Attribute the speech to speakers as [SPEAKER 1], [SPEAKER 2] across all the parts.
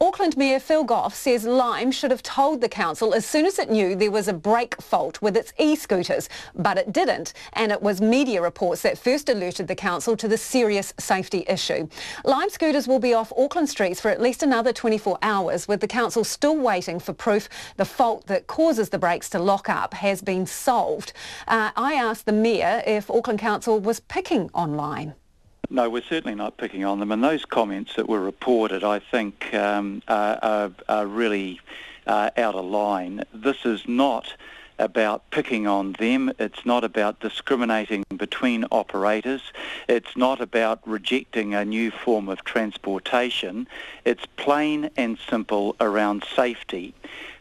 [SPEAKER 1] Auckland Mayor Phil Goff says Lime should have told the council as soon as it knew there was a brake fault with its e-scooters, but it didn't, and it was media reports that first alerted the council to the serious safety issue. Lime scooters will be off Auckland streets for at least another 24 hours, with the council still waiting for proof the fault that causes the brakes to lock up has been solved. I asked the Mayor if Auckland Council was picking on Lime.
[SPEAKER 2] No, we're certainly not picking on them, and those comments that were reported, I think, are really out of line. This is not about picking on them. It's not about discriminating between operators. It's not about rejecting a new form of transportation. It's plain and simple around safety.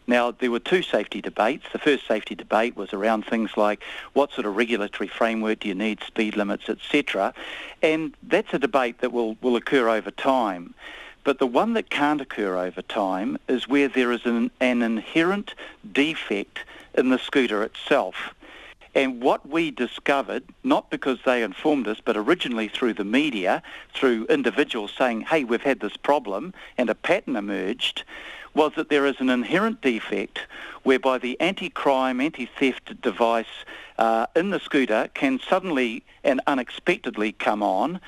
[SPEAKER 2] Now, there were two safety debates. The first safety debate was around things like what sort of regulatory framework do you need, speed limits, etc. And that's a debate that will occur over time. But the one that can't occur over time is where there is an inherent defect in the scooter itself. And what we discovered, not because they informed us, but originally through the media, through individuals saying, hey, we've had this problem, and a pattern emerged, was that there is an inherent defect whereby the anti-crime, anti-theft device in the scooter can suddenly and unexpectedly come on.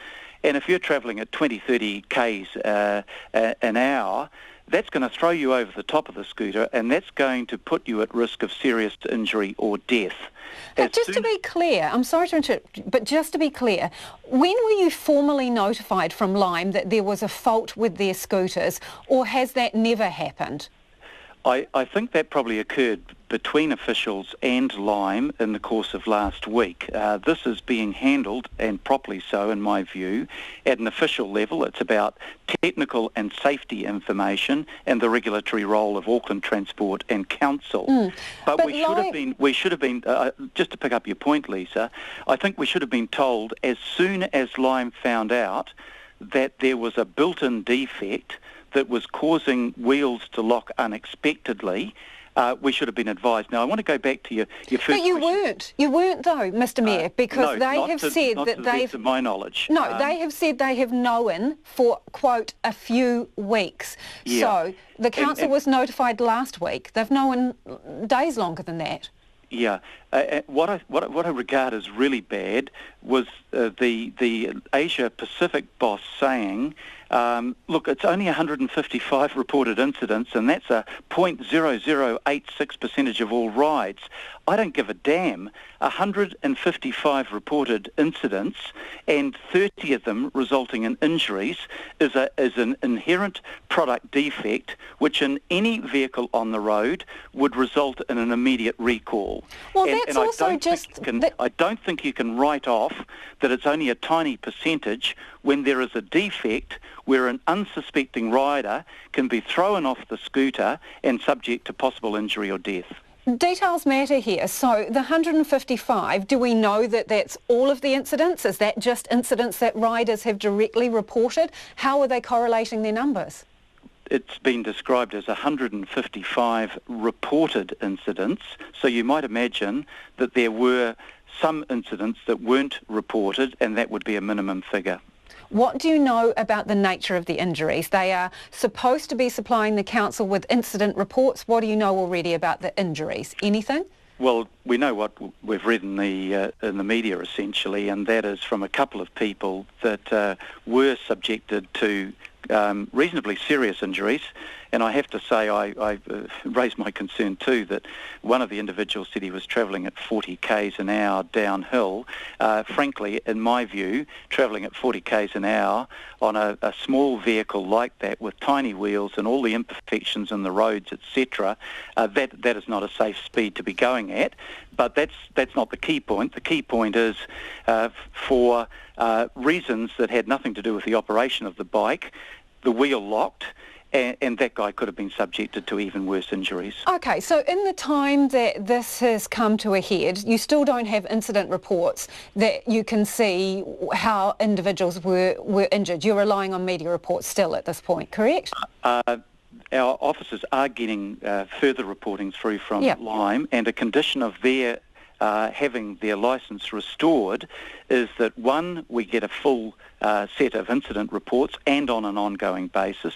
[SPEAKER 2] And if you're travelling at 20, 30 k's an hour, that's going to throw you over the top of the scooter, and that's going to put you at risk of serious injury or death.
[SPEAKER 1] But just to be clear, I'm sorry to interrupt, but just to be clear, when were you formally notified from Lime that there was a fault with their scooters, or has that never happened?
[SPEAKER 2] I think that probably occurred between officials and Lime in the course of last week. This is being handled, and properly so in my view, at an official level. It's about technical and safety information and the regulatory role of Auckland Transport and Council. But we should have been, just to pick up your point, Lisa, I think we should have been told as soon as Lime found out that there was a built-in defect that was causing wheels to lock unexpectedly. We should have been advised. Now, I want to go back to your first question.
[SPEAKER 1] But you weren't. You weren't, though, Mr Mayor, because they have said that they've...
[SPEAKER 2] to my knowledge.
[SPEAKER 1] No, they have said they have known for, quote, a few weeks.
[SPEAKER 2] Yeah.
[SPEAKER 1] So the council was notified last week. They've known days longer than that.
[SPEAKER 2] Yeah. What I regard as really bad was the Asia Pacific boss saying, look, it's only 155 reported incidents, and that's a 0.0086% of all rides. I don't give a damn. 155 reported incidents and 30 of them resulting in injuries is an inherent product defect which in any vehicle on the road would result in an immediate recall.
[SPEAKER 1] Well, that's also just...
[SPEAKER 2] I don't think you can write off that it's only a tiny percentage when there is a defect where an unsuspecting rider can be thrown off the scooter and subject to possible injury or death.
[SPEAKER 1] Details matter here. So the 155, do we know that that's all of the incidents? Is that just incidents that riders have directly reported? How are they correlating their numbers?
[SPEAKER 2] It's been described as 155 reported incidents, so you might imagine that there were some incidents that weren't reported, and that would be a minimum figure.
[SPEAKER 1] What do you know about the nature of the injuries? They are supposed to be supplying the council with incident reports. What do you know already about the injuries? Anything?
[SPEAKER 2] Well, we know what we've read in the media, essentially, and that is from a couple of people that were subjected to reasonably serious injuries. And I have to say, I raised my concern too that one of the individuals said he was travelling at 40 k's an hour downhill. Frankly, in my view, travelling at 40 k's an hour on a small vehicle like that with tiny wheels and all the imperfections in the roads, etc., that is not a safe speed to be going at. But that's not the key point. The key point is for reasons that had nothing to do with the operation of the bike, the wheel locked, and that guy could have been subjected to even worse injuries. Okay,
[SPEAKER 1] so in the time that this has come to a head, you still don't have incident reports that you can see how individuals were injured. You're relying on media reports still at this point, correct?
[SPEAKER 2] Our officers are getting further reporting through from Lime, and a condition of their having their licence restored is that, one, we get a full set of incident reports and on an ongoing basis.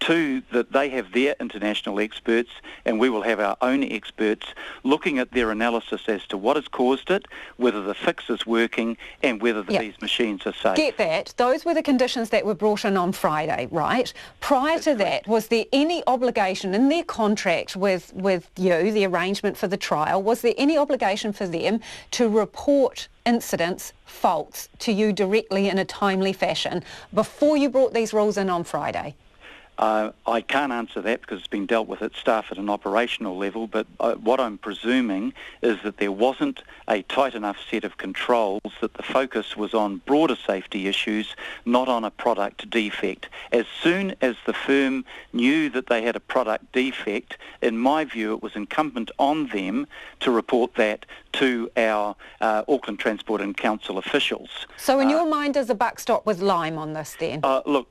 [SPEAKER 2] Two, that they have their international experts and we will have our own experts looking at their analysis as to what has caused it, whether the fix is working and whether these machines are safe.
[SPEAKER 1] Get that. Those were the conditions that were brought in on Friday, right? Prior to that, was there any obligation in their contract with you, the arrangement for the trial, was there any obligation for them to report incidents, faults to you directly in a timely fashion before you brought these rules in on Friday?
[SPEAKER 2] I can't answer that because it's been dealt with at staff at an operational level, but what I'm presuming is that there wasn't a tight enough set of controls, that the focus was on broader safety issues, not on a product defect. As soon as the firm knew that they had a product defect, in my view, it was incumbent on them to report that to our Auckland Transport and Council officials.
[SPEAKER 1] So in your mind, does the buck stop with Lime on this then?
[SPEAKER 2] Look,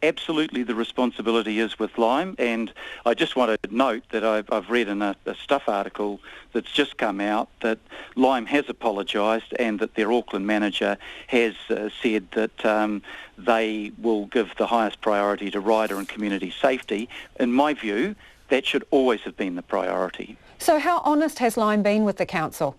[SPEAKER 2] absolutely the responsibility is with Lime, and I just want to note that I've read in a Stuff article that's just come out that Lime has apologised and that their Auckland manager has said that they will give the highest priority to rider and community safety. In my view, that should always have been the priority. So
[SPEAKER 1] how honest has Lime been with the council?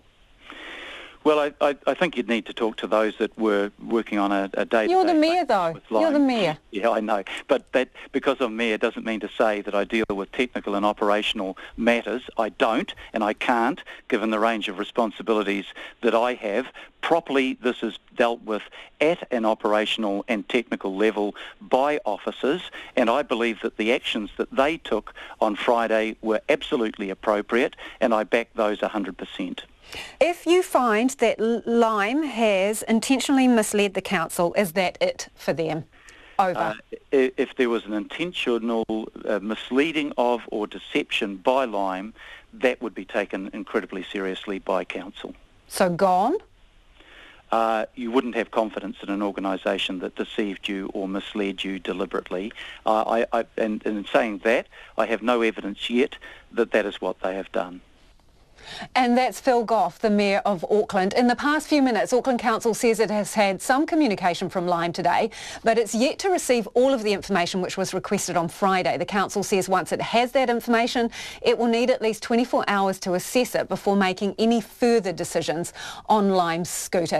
[SPEAKER 2] Well, I think you'd need to talk to those that were working on a day-to-day.
[SPEAKER 1] You're the mayor, though. You're the mayor.
[SPEAKER 2] Yeah, I know. But that, because I'm mayor, doesn't mean to say that I deal with technical and operational matters. I don't, and I can't, given the range of responsibilities that I have. Properly, this is dealt with at an operational and technical level by officers, and I believe that the actions that they took on Friday were absolutely appropriate, and I back those 100%.
[SPEAKER 1] If you find that Lime has intentionally misled the council, is that it for them? Over.
[SPEAKER 2] If there was an intentional misleading of or deception by Lime, that would be taken incredibly seriously by council.
[SPEAKER 1] So gone?
[SPEAKER 2] You wouldn't have confidence in an organisation that deceived you or misled you deliberately. And in saying that, I have no evidence yet that that is what they have done.
[SPEAKER 1] And that's Phil Goff, the Mayor of Auckland. In the past few minutes, Auckland Council says it has had some communication from Lime today, but it's yet to receive all of the information which was requested on Friday. The council says once it has that information, it will need at least 24 hours to assess it before making any further decisions on Lime's scooter.